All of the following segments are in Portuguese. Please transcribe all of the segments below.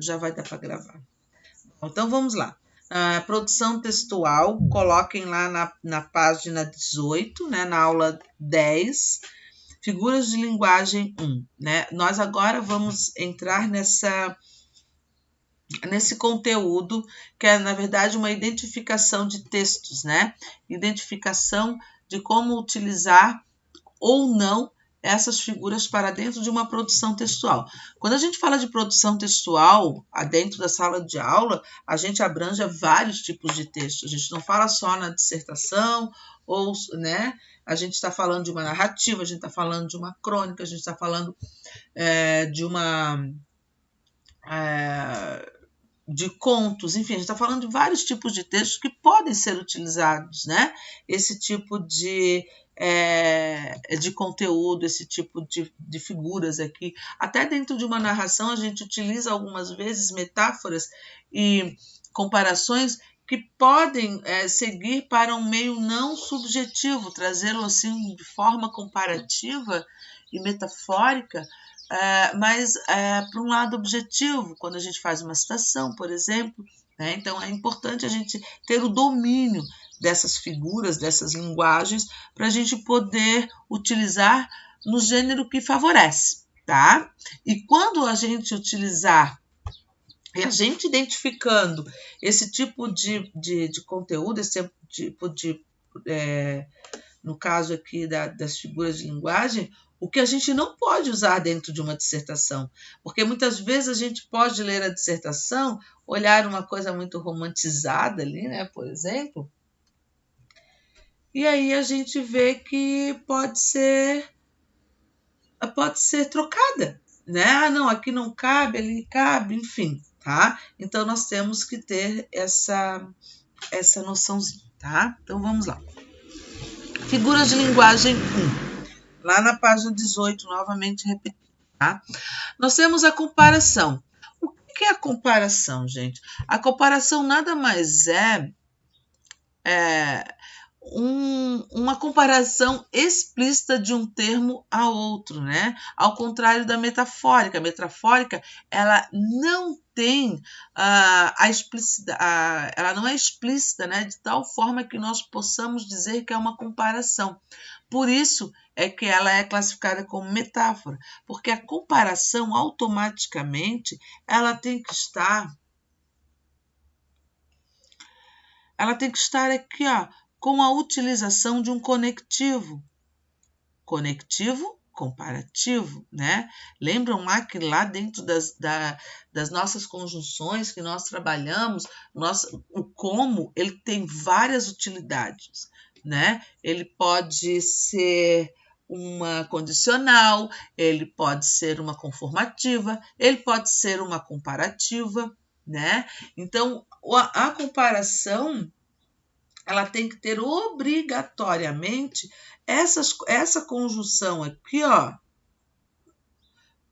Já vai dar para gravar. Então, vamos lá. Produção textual, coloquem lá na página 18, né, na aula 10, figuras de linguagem 1. Né? Nós agora vamos entrar nesse conteúdo, que é, na verdade, uma identificação de textos, né? Identificação de como utilizar ou não essas figuras para dentro de uma produção textual. Quando a gente fala de produção textual, dentro da sala de aula, a gente abrange vários tipos de texto. A gente não fala só na dissertação, ou, né? A gente está falando de uma narrativa, a gente está falando de uma crônica, a gente está falando de contos, enfim, a gente está falando de vários tipos de textos que podem ser utilizados, né? Esse tipo de conteúdo, esse tipo de figuras aqui. Até dentro de uma narração, a gente utiliza algumas vezes metáforas e comparações que podem seguir para um meio não subjetivo, trazê-lo assim de forma comparativa e metafórica, mas para um lado objetivo, quando a gente faz uma citação, por exemplo. Né? Então, é importante a gente ter o domínio dessas figuras, dessas linguagens, para a gente poder utilizar no gênero que favorece. Tá? E quando a gente utilizar, e a gente identificando esse tipo de conteúdo, esse tipo no caso aqui das figuras de linguagem, o que a gente não pode usar dentro de uma dissertação, porque muitas vezes a gente pode ler a dissertação, olhar uma coisa muito romantizada ali, né, por exemplo, e aí a gente vê que pode ser trocada, né? Ah, não, aqui não cabe, ali cabe, enfim, tá? Então nós temos que ter essa noçãozinha, tá? Então vamos lá. Figuras de linguagem 1. Lá na página 18, novamente repetindo, tá? Nós temos a comparação. O que é a comparação, gente? A comparação nada mais é uma comparação explícita de um termo a outro, né? Ao contrário da metafórica. A metafórica, ela não tem ela não é explícita, né? De tal forma que nós possamos dizer que é uma comparação. Por isso é que ela é classificada como metáfora, porque a comparação automaticamente ela tem que estar aqui, ó, com a utilização de um conectivo. Conectivo comparativo, né? Lembram lá que lá dentro das nossas conjunções que nós trabalhamos, o como, ele tem várias utilidades, né? Ele pode ser uma condicional, ele pode ser uma conformativa, ele pode ser uma comparativa, né? Então, a comparação, ela tem que ter obrigatoriamente essa conjunção aqui, ó,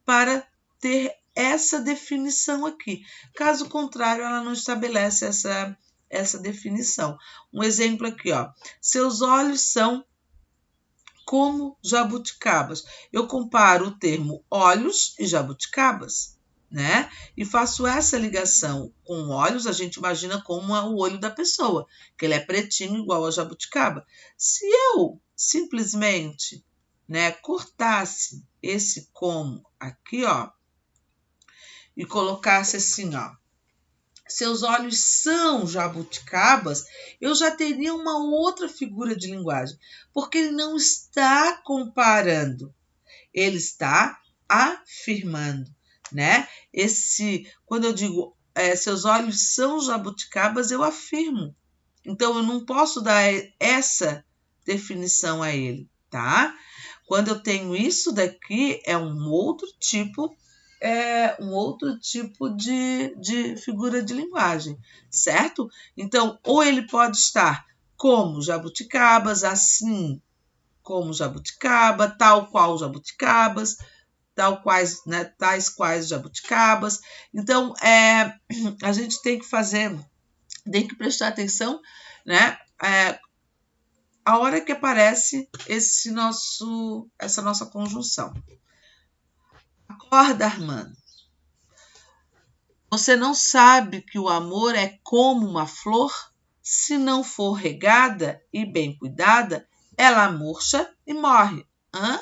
para ter essa definição aqui. Caso contrário, ela não estabelece essa definição. Um exemplo aqui, ó. Seus olhos são como jabuticabas. Eu comparo o termo olhos e jabuticabas, né? E faço essa ligação com olhos, a gente imagina como o olho da pessoa, que ele é pretinho igual a jabuticaba. Se eu simplesmente, né, cortasse esse como aqui, ó, e colocasse assim, ó, seus olhos são jabuticabas, eu já teria uma outra figura de linguagem, porque ele não está comparando, ele está afirmando, né? Quando eu digo seus olhos são jabuticabas, eu afirmo. Então eu não posso dar essa definição a ele, tá? Quando eu tenho isso daqui, é um outro tipo de figura de linguagem, certo? Então, ou ele pode estar como jabuticabas, assim como jabuticaba, tal qual jabuticabas, tais quais jabuticabas. Então, a gente tem que prestar atenção, né? A hora que aparece essa nossa conjunção. Acorda, Armando. Você não sabe que o amor é como uma flor? Se não for regada e bem cuidada, ela murcha e morre. Hã?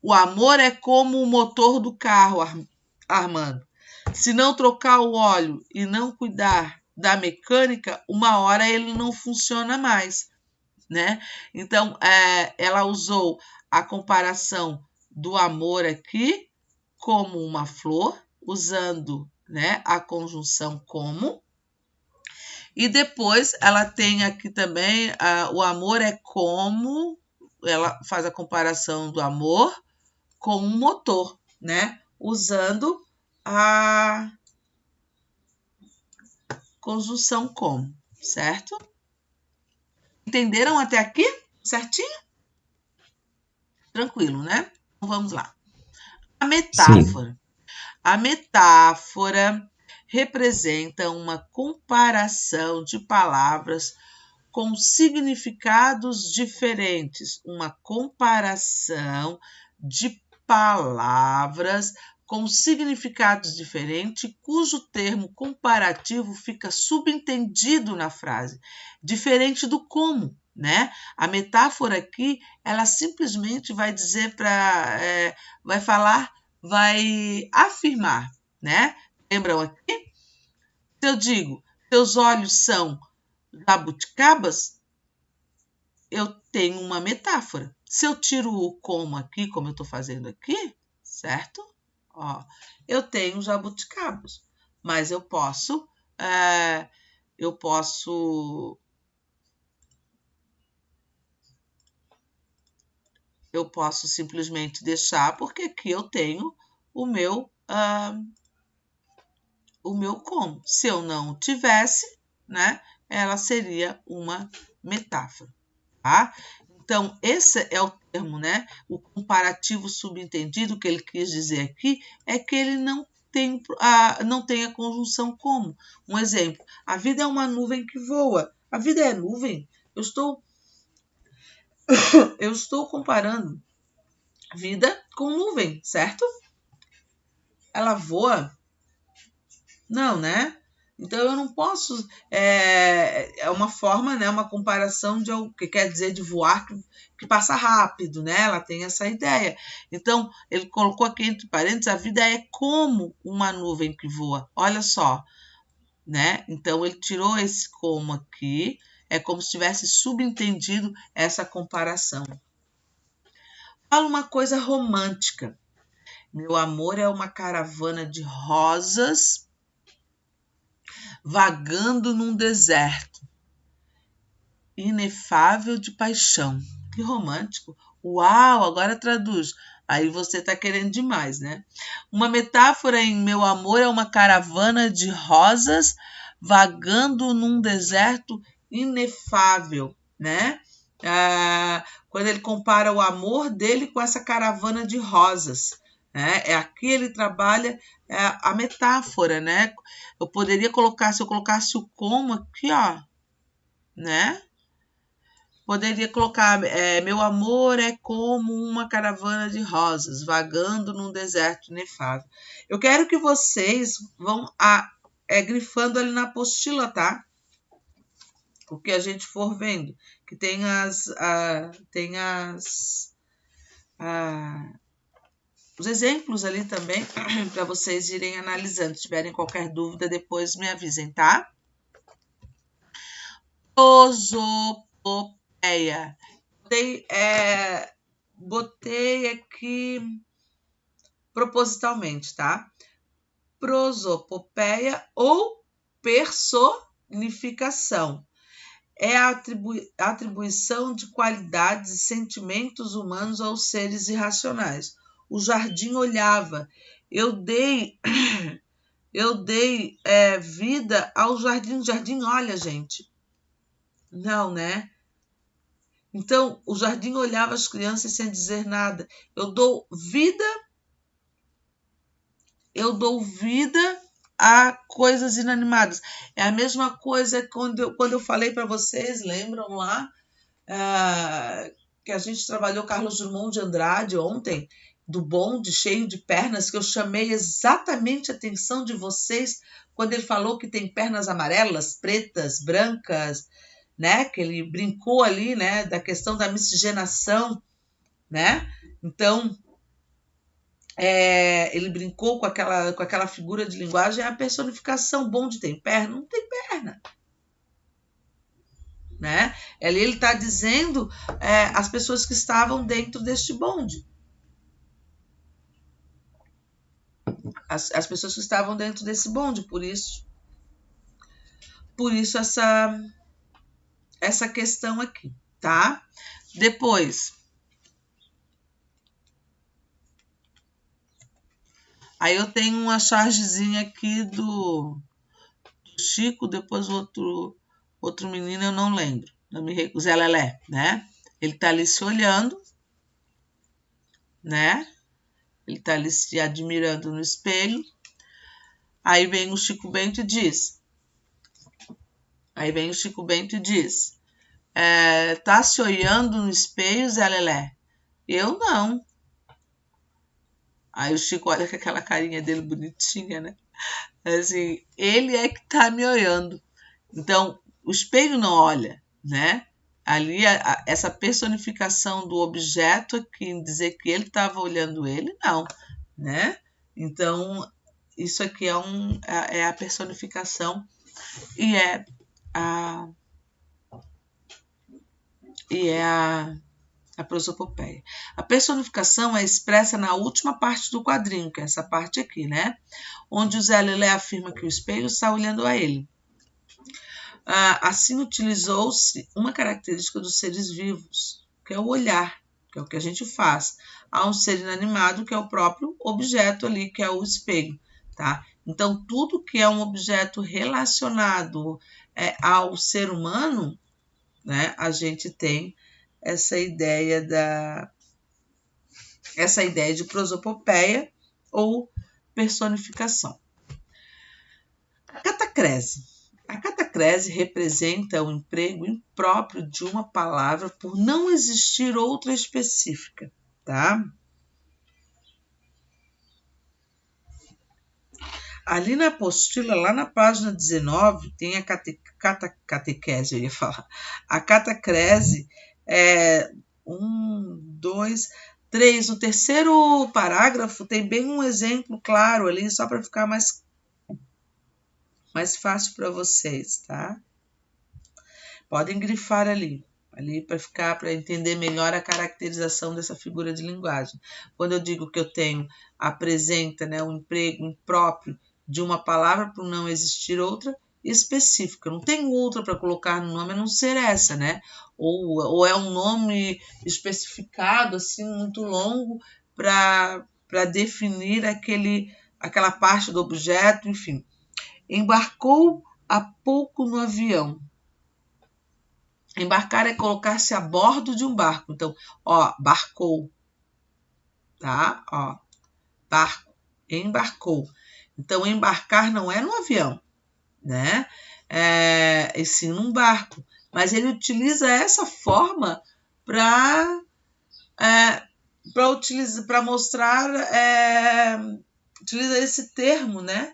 O amor é como o motor do carro, Armando. Se não trocar o óleo e não cuidar da mecânica, uma hora ele não funciona mais, né? Então, ela usou a comparação do amor aqui como uma flor, usando, né, a conjunção como. E depois ela tem aqui também o amor é como, ela faz a comparação do amor com um motor, né? Usando a conjunção como, certo? Entenderam até aqui? Certinho? Tranquilo, né? Então vamos lá. A metáfora. Sim. A metáfora representa uma comparação de palavras com significados diferentes. Uma comparação de palavras com significados diferentes, cujo termo comparativo fica subentendido na frase, diferente do como, né? A metáfora aqui, ela simplesmente vai dizer vai falar, vai afirmar, né? Lembram aqui? Se eu digo, teus olhos são jabuticabas, eu tenho uma metáfora. Se eu tiro o como aqui, como eu estou fazendo aqui, certo? Ó, eu tenho jabuticabas, mas eu posso simplesmente deixar, porque aqui eu tenho o meu como. Se eu não tivesse, né, ela seria uma metáfora, tá? Então, esse é o termo, né? O comparativo subentendido que ele quis dizer aqui é que ele não tem a conjunção como. Um exemplo, a vida é uma nuvem que voa. A vida é nuvem? Eu estou comparando vida com nuvem, certo? Ela voa? Não, né? Então, eu não posso... É uma forma, né? Uma comparação de algo que quer dizer de voar, que passa rápido, né? Ela tem essa ideia. Então, ele colocou aqui entre parênteses, a vida é como uma nuvem que voa. Olha só, né? Então, ele tirou esse como aqui, é como se tivesse subentendido essa comparação. Fala uma coisa romântica. Meu amor é uma caravana de rosas vagando num deserto, inefável de paixão. Que romântico. Uau, agora traduz. Aí você está querendo demais, né? Uma metáfora em meu amor é uma caravana de rosas vagando num deserto inefável, né? Quando ele compara o amor dele com essa caravana de rosas, né? Aqui ele trabalha a metáfora, né? Eu poderia colocar, se eu colocasse o como aqui, ó, né? Poderia colocar, meu amor é como uma caravana de rosas, vagando num deserto inefável. Eu quero que vocês vão grifando ali na apostila, tá? O que a gente for vendo, que tem os exemplos ali também, para vocês irem analisando. Se tiverem qualquer dúvida, depois me avisem, tá? Prosopopeia. Botei aqui propositalmente, tá? Prosopopeia ou personificação. É a atribuição de qualidades e sentimentos humanos aos seres irracionais. O jardim olhava. Eu dei vida ao jardim. O jardim olha, gente. Não, né? Então, o jardim olhava as crianças sem dizer nada. Eu dou vida a coisas inanimadas. É a mesma coisa quando eu falei para vocês, lembram lá, que a gente trabalhou Carlos Drummond de Andrade ontem, do bonde cheio de pernas, que eu chamei exatamente a atenção de vocês quando ele falou que tem pernas amarelas, pretas, brancas, né? Que ele brincou ali, né? Da questão da miscigenação, né? Então, ele brincou com aquela figura de linguagem, a personificação. Bonde tem perna? Não tem perna. Né? Ele está dizendo as pessoas que estavam dentro deste bonde. As pessoas que estavam dentro desse bonde, por isso essa questão aqui, tá? Depois, aí eu tenho uma chargezinha aqui do Chico, depois outro menino, eu não lembro, o Zé Lelé, né? Ele tá ali se olhando, né? Ele tá ali se admirando no espelho. Aí vem o Chico Bento e diz, tá se olhando no espelho, Zé Lelé? Eu não. Aí o Chico olha com aquela carinha dele bonitinha, né? Assim, ele é que tá me olhando. Então, o espelho não olha, né? Ali, essa personificação do objeto aqui, em dizer que ele estava olhando ele, não, né? Então, isso aqui é a personificação e é a prosopopeia. A personificação é expressa na última parte do quadrinho, que é essa parte aqui, né? Onde o Zé Lelé afirma que o espelho está olhando a ele. Assim, utilizou-se uma característica dos seres vivos, que é o olhar, que é o que a gente faz. Há um ser inanimado, que é o próprio objeto ali, que é o espelho, tá? Então, tudo que é um objeto relacionado ao ser humano, né, a gente tem essa ideia de prosopopeia ou personificação. A catacrese. A catacrese representa o emprego impróprio de uma palavra por não existir outra específica, tá? Ali na apostila, lá na página 19, tem a catequese, eu ia falar. A catacrese é 1, 2, 3. O terceiro parágrafo tem bem um exemplo claro ali, só para ficar mais fácil para vocês, tá? Podem grifar ali para entender melhor a caracterização dessa figura de linguagem. Quando eu digo que eu apresenta, né, um emprego impróprio de uma palavra por não existir outra específica. Não tem outra para colocar no nome a não ser essa, né? Ou é um nome especificado, assim, muito longo para definir aquela parte do objeto, enfim. Embarcou há pouco no avião. Embarcar é colocar-se a bordo de um barco. Então, barcou, tá? Barco, embarcou. Então, embarcar não é no avião, né? E sim num barco. Mas ele utiliza essa forma para mostrar, utiliza esse termo, né?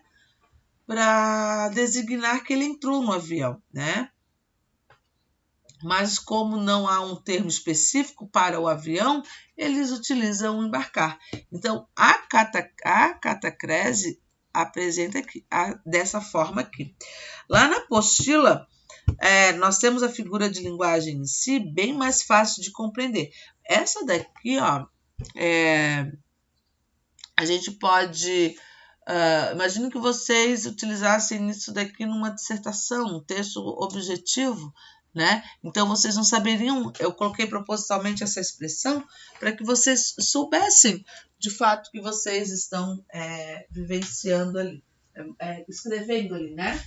Para designar que ele entrou no avião, né? Mas como não há um termo específico para o avião, eles utilizam o embarcar. Então, a catacrese apresenta aqui, dessa forma aqui. Lá na apostila, nós temos a figura de linguagem em si bem mais fácil de compreender. Essa daqui, a gente pode... imagino que vocês utilizassem isso daqui numa dissertação, um texto objetivo, né? Então, vocês não saberiam, eu coloquei propositalmente essa expressão para que vocês soubessem, de fato, que vocês estão vivenciando ali, escrevendo ali, né?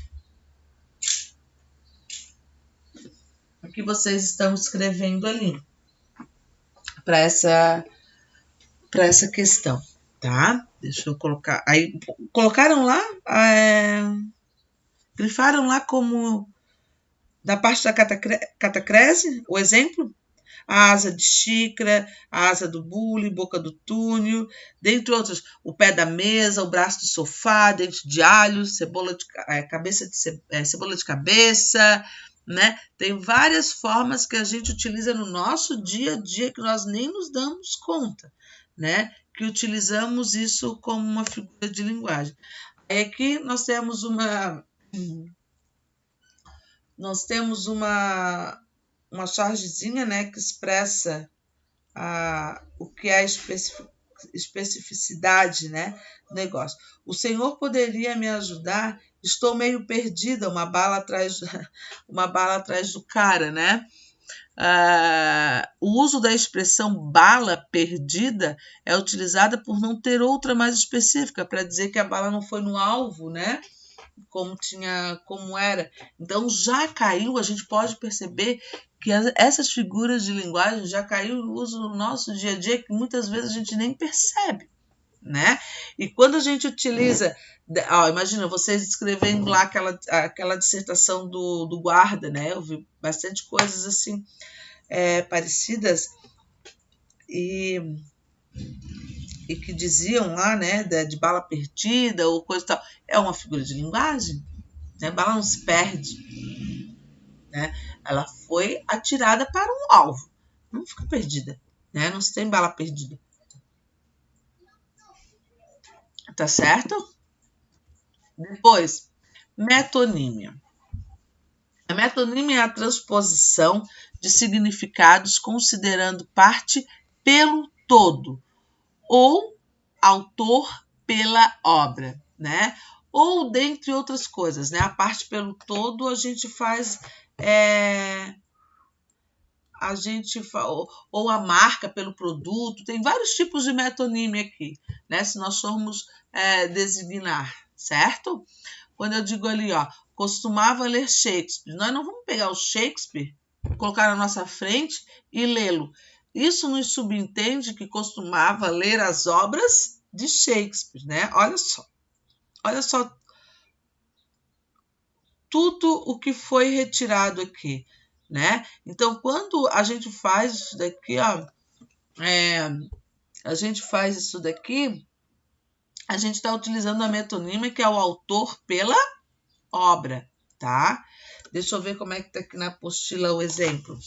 O que vocês estão escrevendo ali para essa questão, tá? Deixa eu colocar. Aí, colocaram lá, grifaram lá como... da parte da catacrese, o exemplo, A asa de xícara, a asa do bule, boca do túnel, dentre outros, o pé da mesa, o braço do sofá, dente de alho, cebola de cabeça, né? Tem várias formas que a gente utiliza no nosso dia a dia que nós nem nos damos conta, né? Que utilizamos isso como uma figura de linguagem. Aí aqui nós temos uma chargezinha, né, que expressa o que é a especificidade, né, do negócio. O senhor poderia me ajudar? Estou meio perdida, uma bala atrás do cara, né? O uso da expressão bala perdida é utilizada por não ter outra mais específica, para dizer que a bala não foi no alvo, né? Como era. Então já caiu, a gente pode perceber que essas figuras de linguagem já caiu no uso no nosso dia a dia, que muitas vezes a gente nem percebe, né? E quando a gente utiliza, imagina vocês escrevendo lá aquela dissertação do guarda, né? Eu vi bastante coisas assim parecidas e que diziam lá, né, de bala perdida ou coisa e tal. É uma figura de linguagem, né? Bala não se perde, né? Ela foi atirada para um alvo, não fica perdida, né? Não se tem bala perdida. Tá certo? Depois, metonímia. A metonímia é a transposição de significados considerando parte pelo todo, ou autor pela obra, né? Ou dentre outras coisas, né? A parte pelo todo a gente faz ou a marca pelo produto, tem vários tipos de metonímia aqui, né? Se nós formos designar, certo? Quando eu digo ali, ó, costumava ler Shakespeare, nós não vamos pegar o Shakespeare, colocar na nossa frente e lê-lo. Isso nos subentende que costumava ler as obras de Shakespeare, né? Olha só tudo o que foi retirado aqui, né? Então, quando a gente faz isso daqui, ó, a gente está utilizando a metonímia, que é o autor pela obra, tá? Deixa eu ver como é que tá aqui na apostila o exemplo,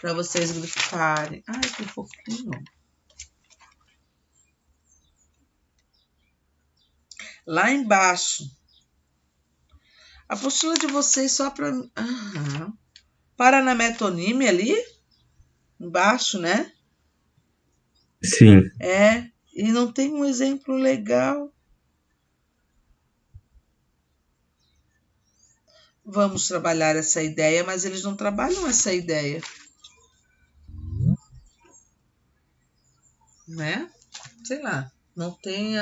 para vocês grifarem. Ai, que pouquinho. Lá embaixo. A apostila de vocês só para... Para na metonímia ali, embaixo, né? Sim. E não tem um exemplo legal. Vamos trabalhar essa ideia, mas eles não trabalham essa ideia, né? Sei lá, não tem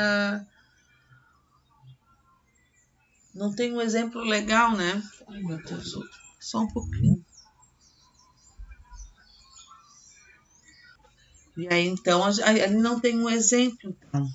um exemplo legal, né? Ai, meu Deus, só um pouquinho. E aí, então, ali não tem um exemplo, então.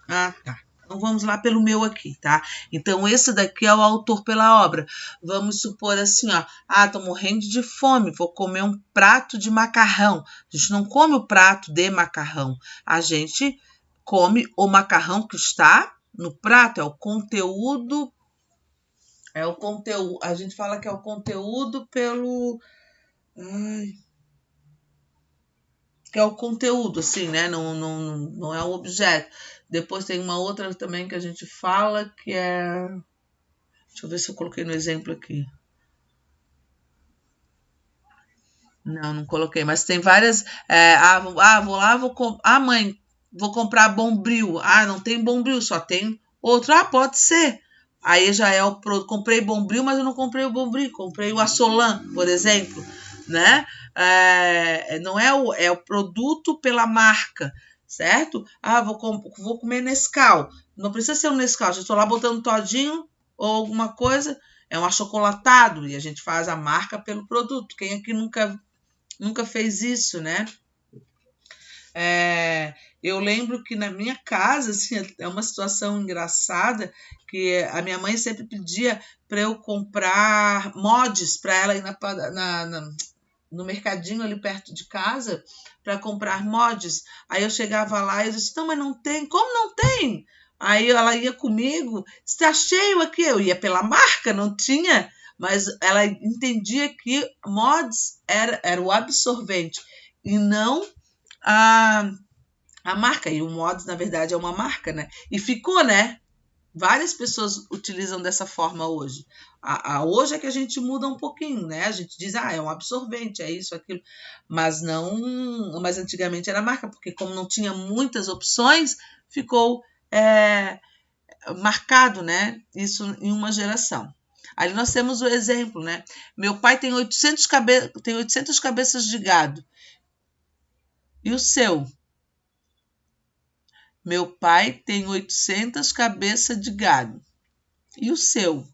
Ah, tá. Então, vamos lá pelo meu aqui, tá? Então, esse daqui é o autor pela obra. Vamos supor assim, ó. Tô morrendo de fome, vou comer um prato de macarrão. A gente não come o prato de macarrão. A gente come o macarrão que está no prato, é o conteúdo. A gente fala que é o conteúdo pelo... que é o conteúdo, assim, né? Não é o objeto. Depois tem uma outra também que a gente fala que é... Deixa eu ver se eu coloquei no exemplo aqui. Não coloquei, mas tem várias... vou lá, mãe, vou comprar Bombril. Não tem Bombril, só tem outro. Pode ser. Aí já é o produto. Comprei Bombril, mas eu não comprei o Bombril, comprei o Assolan, por exemplo, né? Não é o produto pela marca, certo? Vou comer Nescau. Não precisa ser um Nescau, já estou lá botando todinho ou alguma coisa, é um achocolatado e a gente faz a marca pelo produto. Quem aqui nunca fez isso, né? Eu lembro que na minha casa, assim, é uma situação engraçada, que a minha mãe sempre pedia para eu comprar mods para ela ir no mercadinho ali perto de casa para comprar mods. Aí eu chegava lá e eu disse, não, mas não tem. Como não tem? Aí ela ia comigo, está cheio aqui. Eu ia pela marca, não tinha, mas ela entendia que mods era o absorvente e não a marca. E o mods, na verdade, é uma marca, né? E ficou, né? Várias pessoas utilizam dessa forma hoje. Hoje é que a gente muda um pouquinho, né? A gente diz, é um absorvente, é isso, aquilo. Mas não. Mas antigamente era marca, porque como não tinha muitas opções, ficou marcado, né? Isso em uma geração. Ali nós temos o exemplo, né? Meu pai tem 800 cabeças de gado. E o seu? Meu pai tem 800 cabeças de gado. E o seu?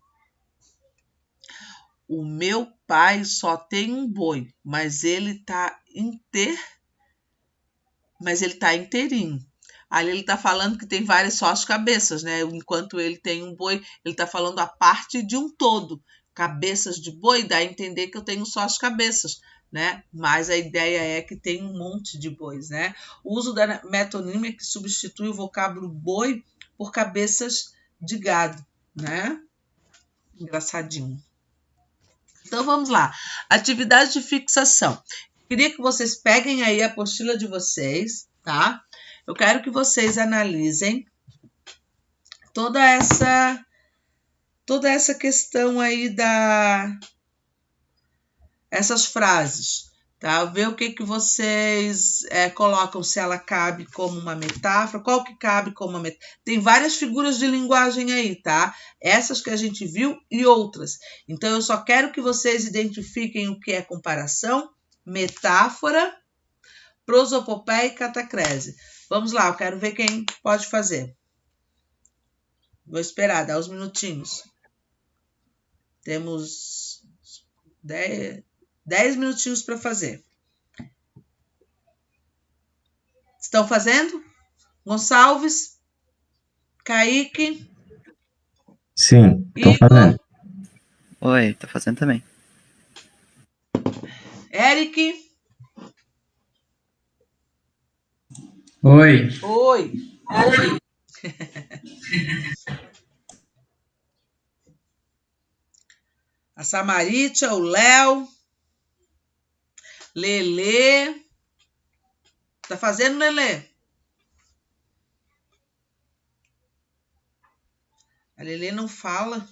O meu pai só tem um boi, mas ele tá inteirinho. Ali ele está falando que tem várias só as cabeças, né? Enquanto ele tem um boi, ele está falando a parte de um todo. Cabeças de boi dá a entender que eu tenho só as cabeças, né? Mas a ideia é que tem um monte de bois, né? O uso da metonímia que substitui o vocábulo boi por cabeças de gado, né? Engraçadinho. Então vamos lá. Atividade de fixação. Queria que vocês peguem aí a apostila de vocês, tá? Eu quero que vocês analisem toda essa questão aí essas frases, tá? Ver o que vocês colocam, se ela cabe como uma metáfora, qual que cabe como uma metáfora. Tem várias figuras de linguagem aí, tá? Essas que a gente viu e outras. Então, eu só quero que vocês identifiquem o que é comparação, metáfora, prosopopeia e catacrese. Vamos lá, eu quero ver quem pode fazer. Vou esperar, dá uns minutinhos. Temos 10 minutinhos para fazer. Estão fazendo? Gonçalves? Kaique? Sim, estou fazendo. Oi, tô fazendo também. Eric? Oi. Oi. A Samarita, o Léo, Lelê. Tá fazendo, Lelê? A Lelê não fala.